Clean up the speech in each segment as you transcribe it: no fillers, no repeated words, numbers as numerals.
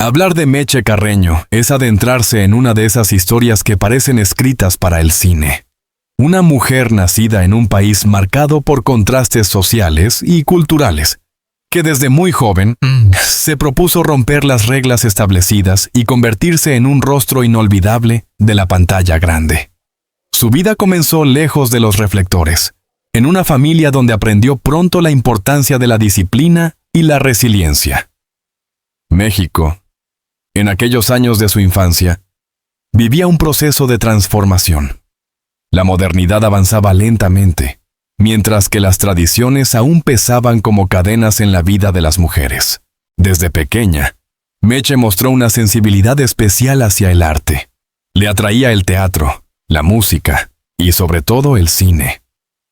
Hablar de Meche Carreño es adentrarse en una de esas historias que parecen escritas para el cine. Una mujer nacida en un país marcado por contrastes sociales y culturales, que desde muy joven se propuso romper las reglas establecidas y convertirse en un rostro inolvidable de la pantalla grande. Su vida comenzó lejos de los reflectores, en una familia donde aprendió pronto la importancia de la disciplina y la resiliencia. México, en aquellos años de su infancia, vivía un proceso de transformación. La modernidad avanzaba lentamente, mientras que las tradiciones aún pesaban como cadenas en la vida de las mujeres. Desde pequeña, Meche mostró una sensibilidad especial hacia el arte. Le atraía el teatro, la música y sobre todo el cine.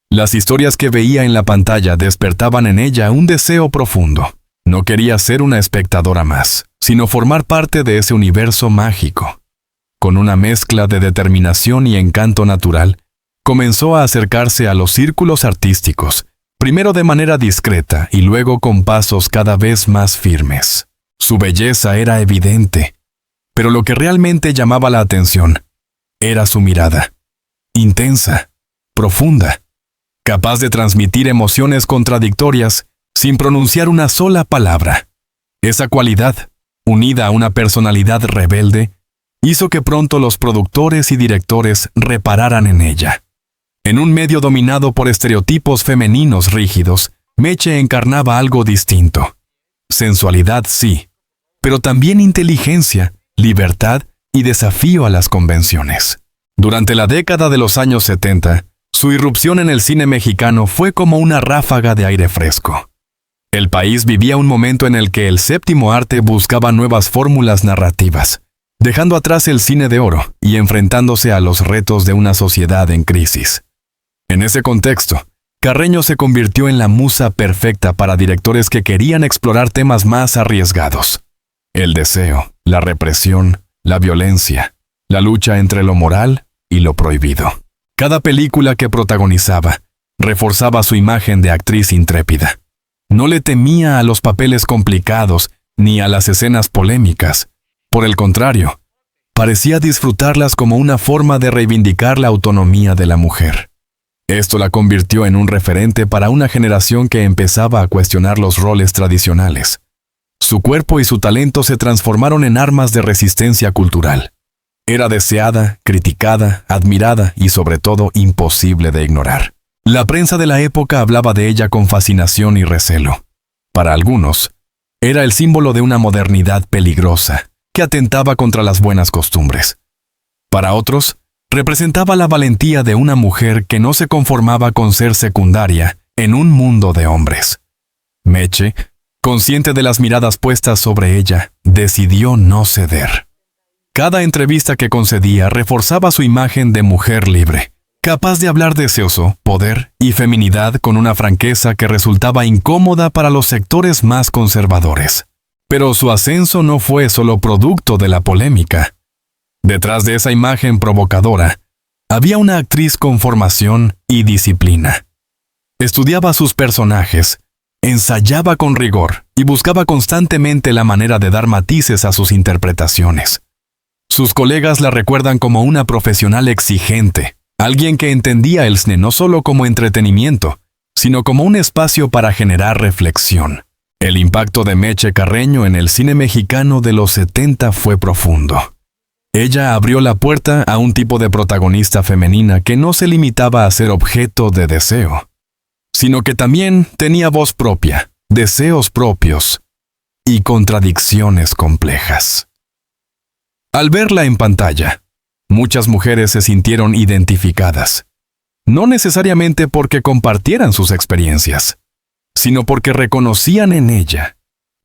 Las historias que veía en la pantalla despertaban en ella un deseo profundo. No quería ser una espectadora más, sino formar parte de ese universo mágico. Con una mezcla de determinación y encanto natural, comenzó a acercarse a los círculos artísticos, primero de manera discreta y luego con pasos cada vez más firmes. Su belleza era evidente, pero lo que realmente llamaba la atención era su mirada, intensa, profunda, capaz de transmitir emociones contradictorias sin pronunciar una sola palabra. Esa cualidad, unida a una personalidad rebelde, hizo que pronto los productores y directores repararan en ella. En un medio dominado por estereotipos femeninos rígidos, Meche encarnaba algo distinto. Sensualidad sí, pero también inteligencia, libertad y desafío a las convenciones. Durante la década de los años 70, su irrupción en el cine mexicano fue como una ráfaga de aire fresco. El país vivía un momento en el que el séptimo arte buscaba nuevas fórmulas narrativas, dejando atrás el cine de oro y enfrentándose a los retos de una sociedad en crisis. En ese contexto, Carreño se convirtió en la musa perfecta para directores que querían explorar temas más arriesgados. El deseo, la represión, la violencia, la lucha entre lo moral y lo prohibido. Cada película que protagonizaba reforzaba su imagen de actriz intrépida. No le temía a los papeles complicados ni a las escenas polémicas. Por el contrario, parecía disfrutarlas como una forma de reivindicar la autonomía de la mujer. Esto la convirtió en un referente para una generación que empezaba a cuestionar los roles tradicionales. Su cuerpo y su talento se transformaron en armas de resistencia cultural. Era deseada, criticada, admirada y sobre todo imposible de ignorar. La prensa de la época hablaba de ella con fascinación y recelo. Para algunos, era el símbolo de una modernidad peligrosa, que atentaba contra las buenas costumbres. Para otros, representaba la valentía de una mujer que no se conformaba con ser secundaria en un mundo de hombres. Meche, consciente de las miradas puestas sobre ella, decidió no ceder. Cada entrevista que concedía reforzaba su imagen de mujer libre, capaz de hablar deseoso, poder y feminidad con una franqueza que resultaba incómoda para los sectores más conservadores. Pero su ascenso no fue solo producto de la polémica. Detrás de esa imagen provocadora, había una actriz con formación y disciplina. Estudiaba sus personajes, ensayaba con rigor y buscaba constantemente la manera de dar matices a sus interpretaciones. Sus colegas la recuerdan como una profesional exigente, alguien que entendía el cine no solo como entretenimiento, sino como un espacio para generar reflexión. El impacto de Meche Carreño en el cine mexicano de los 70 fue profundo. Ella abrió la puerta a un tipo de protagonista femenina que no se limitaba a ser objeto de deseo, sino que también tenía voz propia, deseos propios y contradicciones complejas. Al verla en pantalla, muchas mujeres se sintieron identificadas, no necesariamente porque compartieran sus experiencias, sino porque reconocían en ella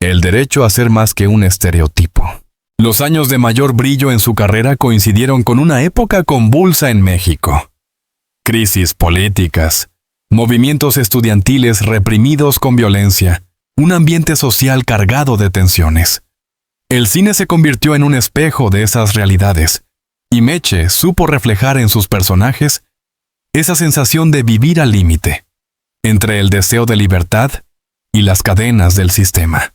el derecho a ser más que un estereotipo. Los años de mayor brillo en su carrera coincidieron con una época convulsa en México. Crisis políticas, movimientos estudiantiles reprimidos con violencia, un ambiente social cargado de tensiones. El cine se convirtió en un espejo de esas realidades, y Meche supo reflejar en sus personajes esa sensación de vivir al límite, entre el deseo de libertad y las cadenas del sistema.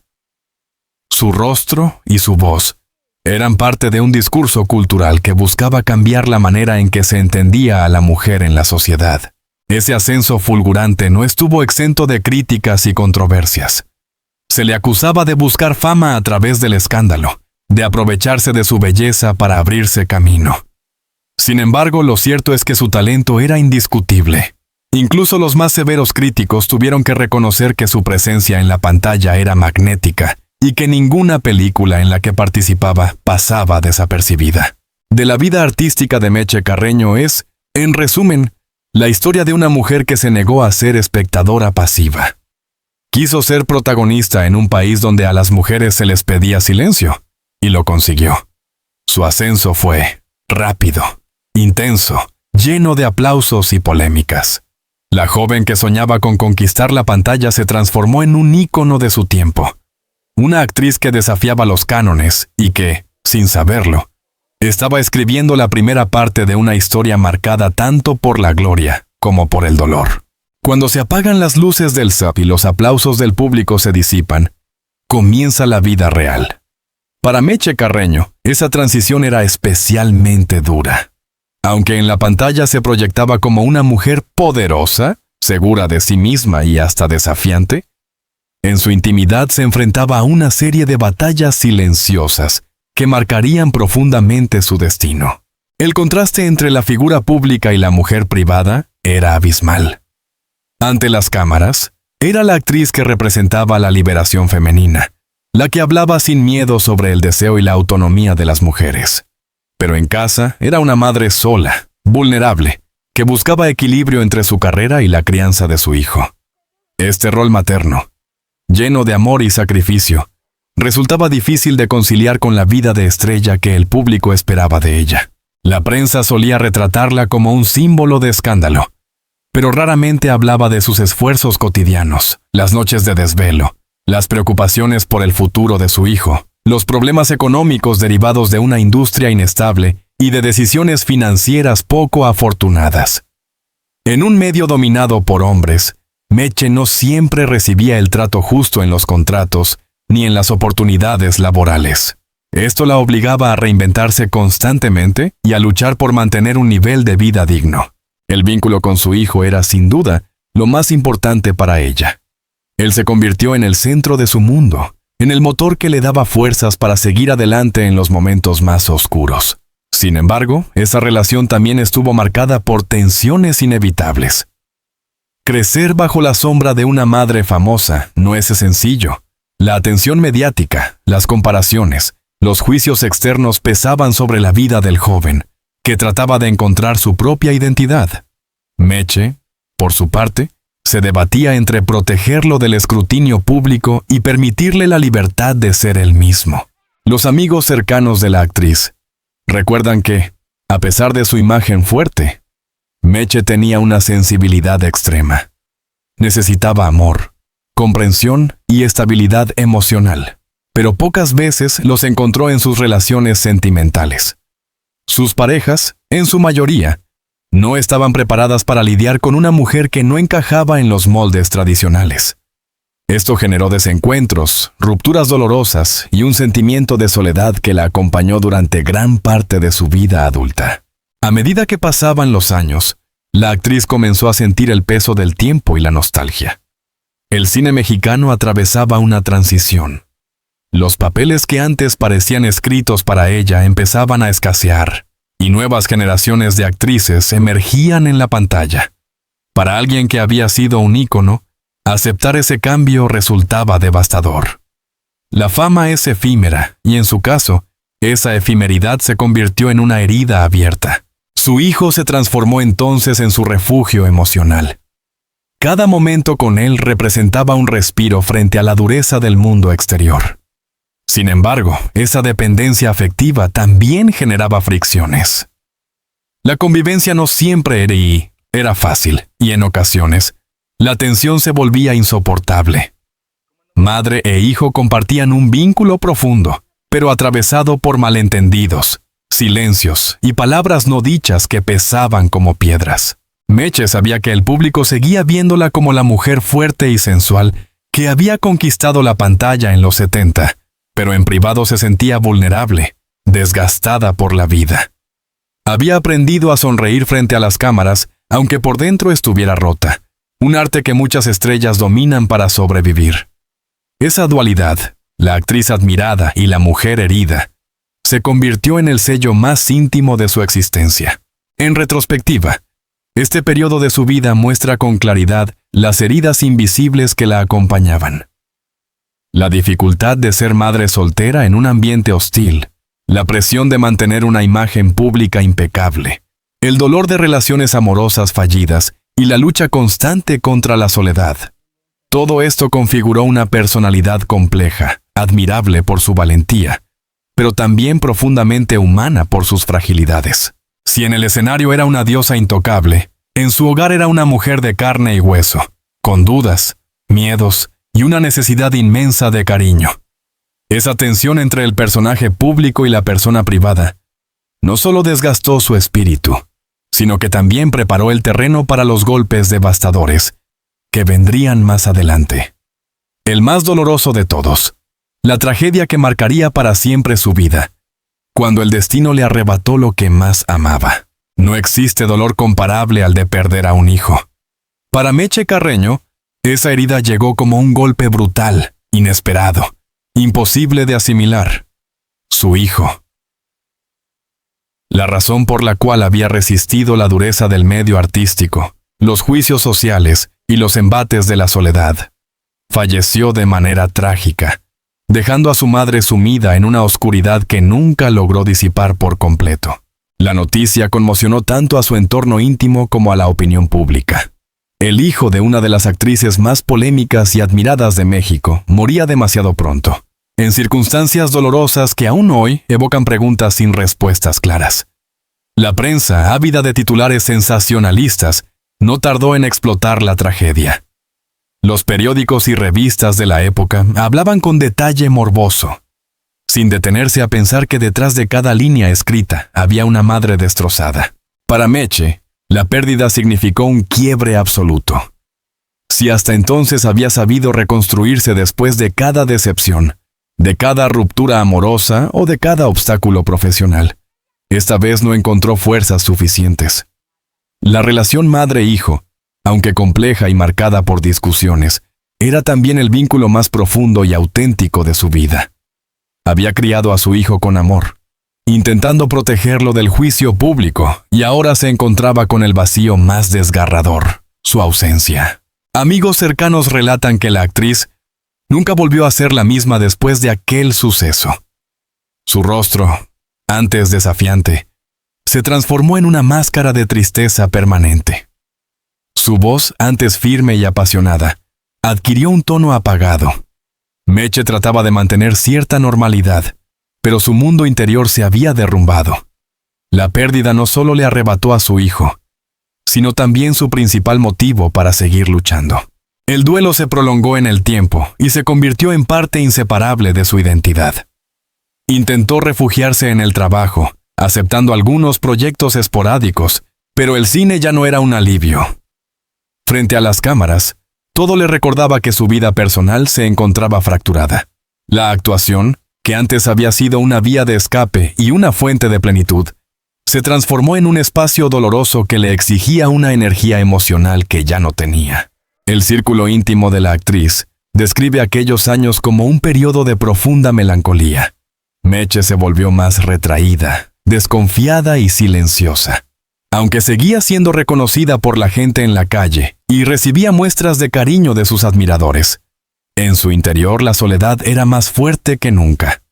su rostro y su voz eran parte de un discurso cultural que buscaba cambiar la manera en que se entendía a la mujer en la sociedad. Ese ascenso fulgurante no estuvo exento de críticas y controversias. Se le acusaba de buscar fama a través del escándalo, de aprovecharse de su belleza para abrirse camino. Sin embargo, lo cierto es que su talento era indiscutible. Incluso los más severos críticos tuvieron que reconocer que su presencia en la pantalla era magnética y que ninguna película en la que participaba pasaba desapercibida. De la vida artística de Meche Carreño es, en resumen, la historia de una mujer que se negó a ser espectadora pasiva. Quiso ser protagonista en un país donde a las mujeres se les pedía silencio, y lo consiguió. Su ascenso fue rápido, intenso, lleno de aplausos y polémicas. La joven que soñaba con conquistar la pantalla se transformó en un ícono de su tiempo. Una actriz que desafiaba los cánones y que, sin saberlo, estaba escribiendo la primera parte de una historia marcada tanto por la gloria como por el dolor. Cuando se apagan las luces del set y los aplausos del público se disipan, comienza la vida real. Para Meche Carreño, esa transición era especialmente dura. Aunque en la pantalla se proyectaba como una mujer poderosa, segura de sí misma y hasta desafiante, en su intimidad se enfrentaba a una serie de batallas silenciosas que marcarían profundamente su destino. El contraste entre la figura pública y la mujer privada era abismal. Ante las cámaras, era la actriz que representaba la liberación femenina, la que hablaba sin miedo sobre el deseo y la autonomía de las mujeres. Pero en casa era una madre sola, vulnerable, que buscaba equilibrio entre su carrera y la crianza de su hijo. Este rol materno, lleno de amor y sacrificio, resultaba difícil de conciliar con la vida de estrella que el público esperaba de ella. La prensa solía retratarla como un símbolo de escándalo, pero raramente hablaba de sus esfuerzos cotidianos, las noches de desvelo, las preocupaciones por el futuro de su hijo, los problemas económicos derivados de una industria inestable y de decisiones financieras poco afortunadas. En un medio dominado por hombres, Meche no siempre recibía el trato justo en los contratos ni en las oportunidades laborales. Esto la obligaba a reinventarse constantemente y a luchar por mantener un nivel de vida digno. El vínculo con su hijo era, sin duda, lo más importante para ella. Él se convirtió en el centro de su mundo, en el motor que le daba fuerzas para seguir adelante en los momentos más oscuros. Sin embargo, esa relación también estuvo marcada por tensiones inevitables. Crecer bajo la sombra de una madre famosa no es sencillo. La atención mediática, las comparaciones, los juicios externos pesaban sobre la vida del joven, que trataba de encontrar su propia identidad. Meche, por su parte, se debatía entre protegerlo del escrutinio público y permitirle la libertad de ser él mismo. Los amigos cercanos de la actriz recuerdan que, a pesar de su imagen fuerte, Meche tenía una sensibilidad extrema. Necesitaba amor, comprensión y estabilidad emocional, pero pocas veces los encontró en sus relaciones sentimentales. Sus parejas, en su mayoría, no estaban preparadas para lidiar con una mujer que no encajaba en los moldes tradicionales. Esto generó desencuentros, rupturas dolorosas y un sentimiento de soledad que la acompañó durante gran parte de su vida adulta. A medida que pasaban los años, la actriz comenzó a sentir el peso del tiempo y la nostalgia. El cine mexicano atravesaba una transición. Los papeles que antes parecían escritos para ella empezaban a escasear, y nuevas generaciones de actrices emergían en la pantalla. Para alguien que había sido un ícono, aceptar ese cambio resultaba devastador. La fama es efímera, y en su caso, esa efemeridad se convirtió en una herida abierta. Su hijo se transformó entonces en su refugio emocional. Cada momento con él representaba un respiro frente a la dureza del mundo exterior. Sin embargo, esa dependencia afectiva también generaba fricciones. La convivencia no siempre era fácil, y en ocasiones, la tensión se volvía insoportable. Madre e hijo compartían un vínculo profundo, pero atravesado por malentendidos, silencios y palabras no dichas que pesaban como piedras. Meche sabía que el público seguía viéndola como la mujer fuerte y sensual que había conquistado la pantalla en los 70, pero en privado se sentía vulnerable, desgastada por la vida. Había aprendido a sonreír frente a las cámaras, aunque por dentro estuviera rota, un arte que muchas estrellas dominan para sobrevivir. Esa dualidad, la actriz admirada y la mujer herida, se convirtió en el sello más íntimo de su existencia. En retrospectiva, este periodo de su vida muestra con claridad las heridas invisibles que la acompañaban. La dificultad de ser madre soltera en un ambiente hostil, la presión de mantener una imagen pública impecable, el dolor de relaciones amorosas fallidas y la lucha constante contra la soledad. Todo esto configuró una personalidad compleja, admirable por su valentía, pero también profundamente humana por sus fragilidades. Si en el escenario era una diosa intocable, en su hogar era una mujer de carne y hueso, con dudas, miedos y una necesidad inmensa de cariño. Esa tensión entre el personaje público y la persona privada no solo desgastó su espíritu, sino que también preparó el terreno para los golpes devastadores que vendrían más adelante. El más doloroso de todos, la tragedia que marcaría para siempre su vida, cuando el destino le arrebató lo que más amaba. No existe dolor comparable al de perder a un hijo. Para Meche Carreño, esa herida llegó como un golpe brutal, inesperado, imposible de asimilar. Su hijo. La razón por la cual había resistido la dureza del medio artístico, los juicios sociales y los embates de la soledad. Falleció de manera trágica, dejando a su madre sumida en una oscuridad que nunca logró disipar por completo. La noticia conmocionó tanto a su entorno íntimo como a la opinión pública. El hijo de una de las actrices más polémicas y admiradas de México moría demasiado pronto, en circunstancias dolorosas que aún hoy evocan preguntas sin respuestas claras. La prensa, ávida de titulares sensacionalistas, no tardó en explotar la tragedia. Los periódicos y revistas de la época hablaban con detalle morboso, sin detenerse a pensar que detrás de cada línea escrita había una madre destrozada. Para Meche, la pérdida significó un quiebre absoluto. Si hasta entonces había sabido reconstruirse después de cada decepción, de cada ruptura amorosa o de cada obstáculo profesional, esta vez no encontró fuerzas suficientes. La relación madre-hijo, aunque compleja y marcada por discusiones, era también el vínculo más profundo y auténtico de su vida. Había criado a su hijo con amor, intentando protegerlo del juicio público, y ahora se encontraba con el vacío más desgarrador, su ausencia. Amigos cercanos relatan que la actriz nunca volvió a ser la misma después de aquel suceso. Su rostro, antes desafiante, se transformó en una máscara de tristeza permanente. Su voz, antes firme y apasionada, adquirió un tono apagado. Meche trataba de mantener cierta normalidad, pero su mundo interior se había derrumbado. La pérdida no solo le arrebató a su hijo, sino también su principal motivo para seguir luchando. El duelo se prolongó en el tiempo y se convirtió en parte inseparable de su identidad. Intentó refugiarse en el trabajo, aceptando algunos proyectos esporádicos, pero el cine ya no era un alivio. Frente a las cámaras, todo le recordaba que su vida personal se encontraba fracturada. La actuación, que antes había sido una vía de escape y una fuente de plenitud, se transformó en un espacio doloroso que le exigía una energía emocional que ya no tenía. El círculo íntimo de la actriz describe aquellos años como un periodo de profunda melancolía. Meche se volvió más retraída, desconfiada y silenciosa. Aunque seguía siendo reconocida por la gente en la calle y recibía muestras de cariño de sus admiradores, en su interior la soledad era más fuerte que nunca.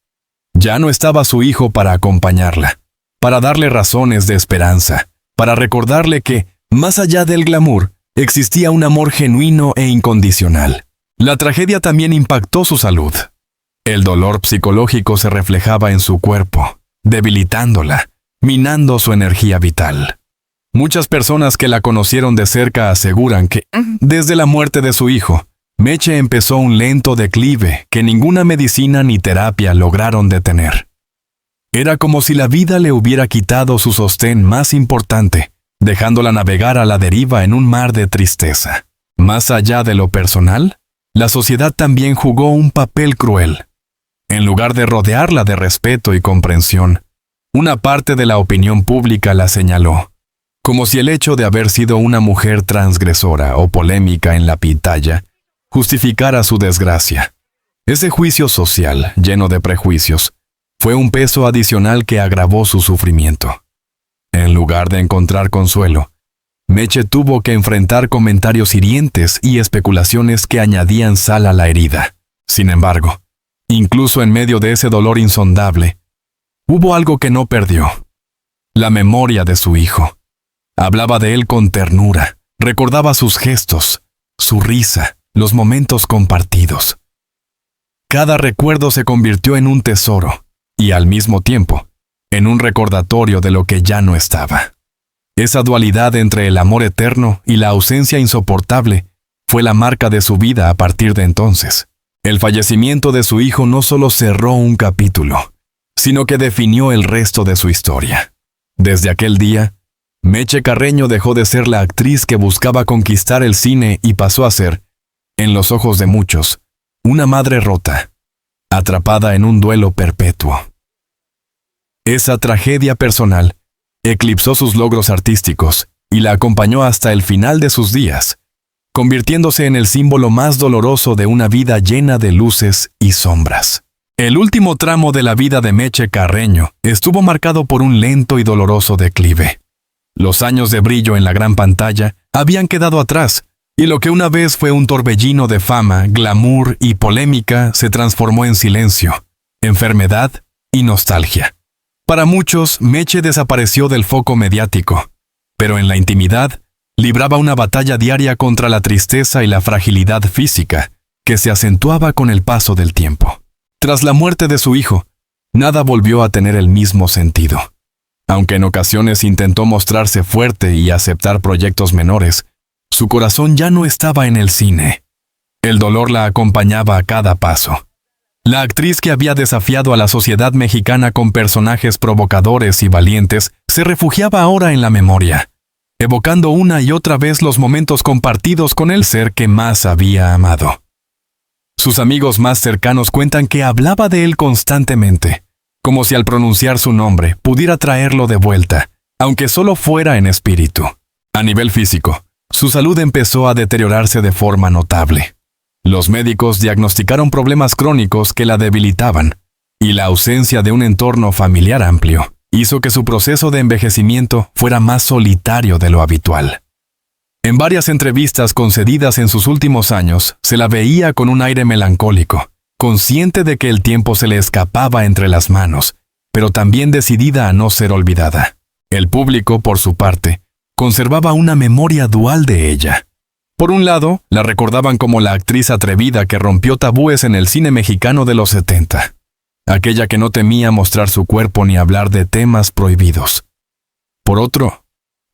Ya no estaba su hijo para acompañarla, para darle razones de esperanza, para recordarle que, más allá del glamour, existía un amor genuino e incondicional. La tragedia también impactó su salud. El dolor psicológico se reflejaba en su cuerpo, debilitándola, minando su energía vital. Muchas personas que la conocieron de cerca aseguran que, desde la muerte de su hijo, Meche empezó un lento declive que ninguna medicina ni terapia lograron detener. Era como si la vida le hubiera quitado su sostén más importante, dejándola navegar a la deriva en un mar de tristeza. Más allá de lo personal, la sociedad también jugó un papel cruel. En lugar de rodearla de respeto y comprensión, una parte de la opinión pública la señaló, como si el hecho de haber sido una mujer transgresora o polémica en la pantalla justificara su desgracia. Ese juicio social, lleno de prejuicios, fue un peso adicional que agravó su sufrimiento. En lugar de encontrar consuelo, Meche tuvo que enfrentar comentarios hirientes y especulaciones que añadían sal a la herida. Sin embargo, incluso en medio de ese dolor insondable, hubo algo que no perdió: la memoria de su hijo. Hablaba de él con ternura, recordaba sus gestos, su risa, los momentos compartidos. Cada recuerdo se convirtió en un tesoro y, al mismo tiempo, en un recordatorio de lo que ya no estaba. Esa dualidad entre el amor eterno y la ausencia insoportable fue la marca de su vida a partir de entonces. El fallecimiento de su hijo no solo cerró un capítulo, sino que definió el resto de su historia. Desde aquel día, Meche Carreño dejó de ser la actriz que buscaba conquistar el cine y pasó a ser, en los ojos de muchos, una madre rota, atrapada en un duelo perpetuo. Esa tragedia personal eclipsó sus logros artísticos y la acompañó hasta el final de sus días, convirtiéndose en el símbolo más doloroso de una vida llena de luces y sombras. El último tramo de la vida de Meche Carreño estuvo marcado por un lento y doloroso declive. Los años de brillo en la gran pantalla habían quedado atrás, y lo que una vez fue un torbellino de fama, glamour y polémica se transformó en silencio, enfermedad y nostalgia. Para muchos, Meche desapareció del foco mediático, pero en la intimidad libraba una batalla diaria contra la tristeza y la fragilidad física, que se acentuaba con el paso del tiempo. Tras la muerte de su hijo, nada volvió a tener el mismo sentido. Aunque en ocasiones intentó mostrarse fuerte y aceptar proyectos menores, su corazón ya no estaba en el cine. El dolor la acompañaba a cada paso. La actriz que había desafiado a la sociedad mexicana con personajes provocadores y valientes se refugiaba ahora en la memoria, evocando una y otra vez los momentos compartidos con el ser que más había amado. Sus amigos más cercanos cuentan que hablaba de él constantemente, como si al pronunciar su nombre pudiera traerlo de vuelta, aunque solo fuera en espíritu. A nivel físico, su salud empezó a deteriorarse de forma notable. Los médicos diagnosticaron problemas crónicos que la debilitaban, y la ausencia de un entorno familiar amplio hizo que su proceso de envejecimiento fuera más solitario de lo habitual. En varias entrevistas concedidas en sus últimos años, se la veía con un aire melancólico, consciente de que el tiempo se le escapaba entre las manos, pero también decidida a no ser olvidada. El público, por su parte, conservaba una memoria dual de ella. Por un lado, la recordaban como la actriz atrevida que rompió tabúes en el cine mexicano de los 70, aquella que no temía mostrar su cuerpo ni hablar de temas prohibidos. Por otro,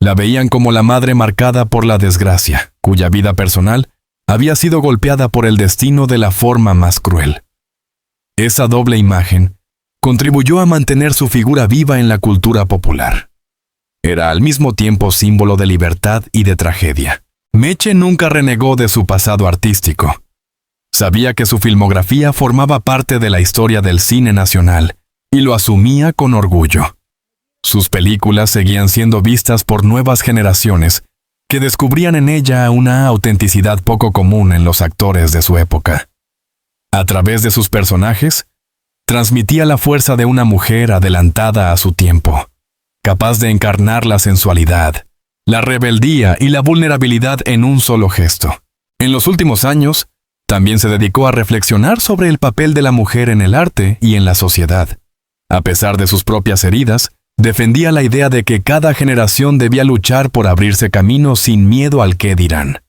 la veían como la madre marcada por la desgracia, cuya vida personal había sido golpeada por el destino de la forma más cruel. Esa doble imagen contribuyó a mantener su figura viva en la cultura popular. Era al mismo tiempo símbolo de libertad y de tragedia. Meche nunca renegó de su pasado artístico. Sabía que su filmografía formaba parte de la historia del cine nacional y lo asumía con orgullo. Sus películas seguían siendo vistas por nuevas generaciones que descubrían en ella una autenticidad poco común en los actores de su época. A través de sus personajes, transmitía la fuerza de una mujer adelantada a su tiempo, capaz de encarnar la sensualidad, la rebeldía y la vulnerabilidad en un solo gesto. En los últimos años, también se dedicó a reflexionar sobre el papel de la mujer en el arte y en la sociedad. A pesar de sus propias heridas, defendía la idea de que cada generación debía luchar por abrirse camino sin miedo al qué dirán.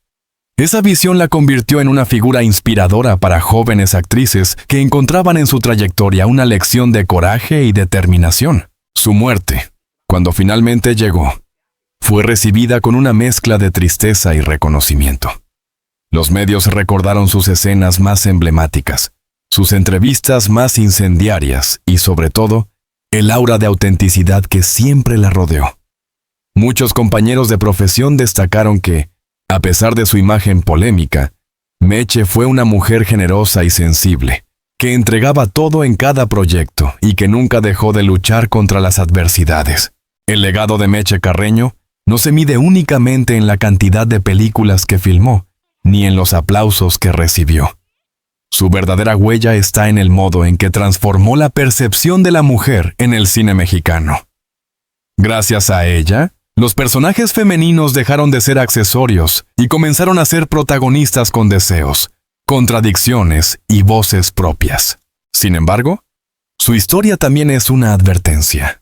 Esa visión la convirtió en una figura inspiradora para jóvenes actrices que encontraban en su trayectoria una lección de coraje y determinación. Su muerte, cuando finalmente llegó, fue recibida con una mezcla de tristeza y reconocimiento. Los medios recordaron sus escenas más emblemáticas, sus entrevistas más incendiarias y, sobre todo, el aura de autenticidad que siempre la rodeó. Muchos compañeros de profesión destacaron que, a pesar de su imagen polémica, Meche fue una mujer generosa y sensible, que entregaba todo en cada proyecto y que nunca dejó de luchar contra las adversidades. El legado de Meche Carreño no se mide únicamente en la cantidad de películas que filmó, ni en los aplausos que recibió. Su verdadera huella está en el modo en que transformó la percepción de la mujer en el cine mexicano. Gracias a ella, los personajes femeninos dejaron de ser accesorios y comenzaron a ser protagonistas con deseos, contradicciones y voces propias. Sin embargo, su historia también es una advertencia.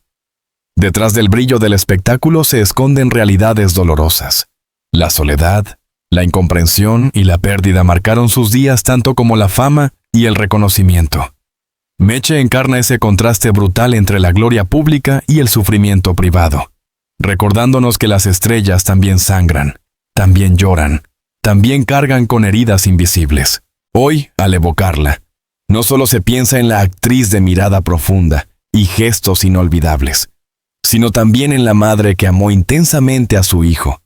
Detrás del brillo del espectáculo se esconden realidades dolorosas. La soledad, la incomprensión y la pérdida marcaron sus días tanto como la fama y el reconocimiento. Meche encarna ese contraste brutal entre la gloria pública y el sufrimiento privado, recordándonos que las estrellas también sangran, también lloran, también cargan con heridas invisibles. Hoy, al evocarla, no solo se piensa en la actriz de mirada profunda y gestos inolvidables, sino también en la madre que amó intensamente a su hijo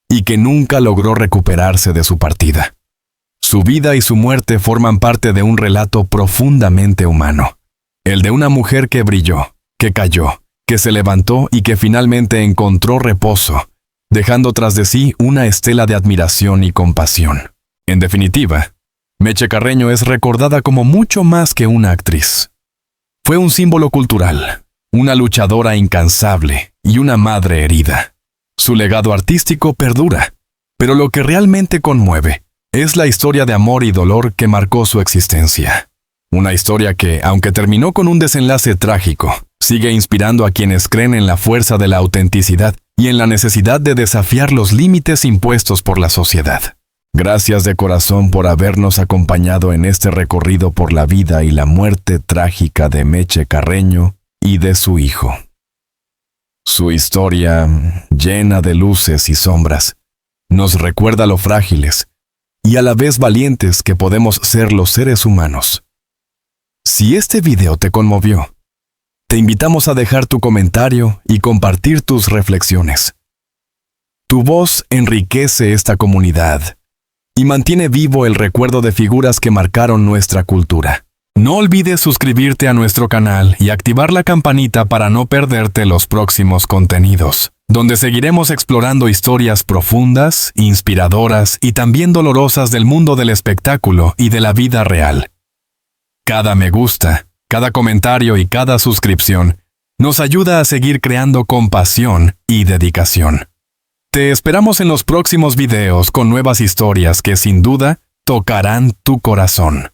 y que nunca logró recuperarse de su partida. Su vida y su muerte forman parte de un relato profundamente humano, el de una mujer que brilló, que cayó, que se levantó y que finalmente encontró reposo, dejando tras de sí una estela de admiración y compasión. En definitiva, Meche Carreño es recordada como mucho más que una actriz. Fue un símbolo cultural, una luchadora incansable y una madre herida. Su legado artístico perdura, pero lo que realmente conmueve es la historia de amor y dolor que marcó su existencia. Una historia que, aunque terminó con un desenlace trágico, sigue inspirando a quienes creen en la fuerza de la autenticidad y en la necesidad de desafiar los límites impuestos por la sociedad. Gracias de corazón por habernos acompañado en este recorrido por la vida y la muerte trágica de Meche Carreño y de su hijo. Su historia, llena de luces y sombras, nos recuerda lo frágiles y a la vez valientes que podemos ser los seres humanos. Si este video te conmovió, te invitamos a dejar tu comentario y compartir tus reflexiones. Tu voz enriquece esta comunidad y mantiene vivo el recuerdo de figuras que marcaron nuestra cultura. No olvides suscribirte a nuestro canal y activar la campanita para no perderte los próximos contenidos, donde seguiremos explorando historias profundas, inspiradoras y también dolorosas del mundo del espectáculo y de la vida real. Cada me gusta, cada comentario y cada suscripción nos ayuda a seguir creando compasión y dedicación. Te esperamos en los próximos videos con nuevas historias que sin duda tocarán tu corazón.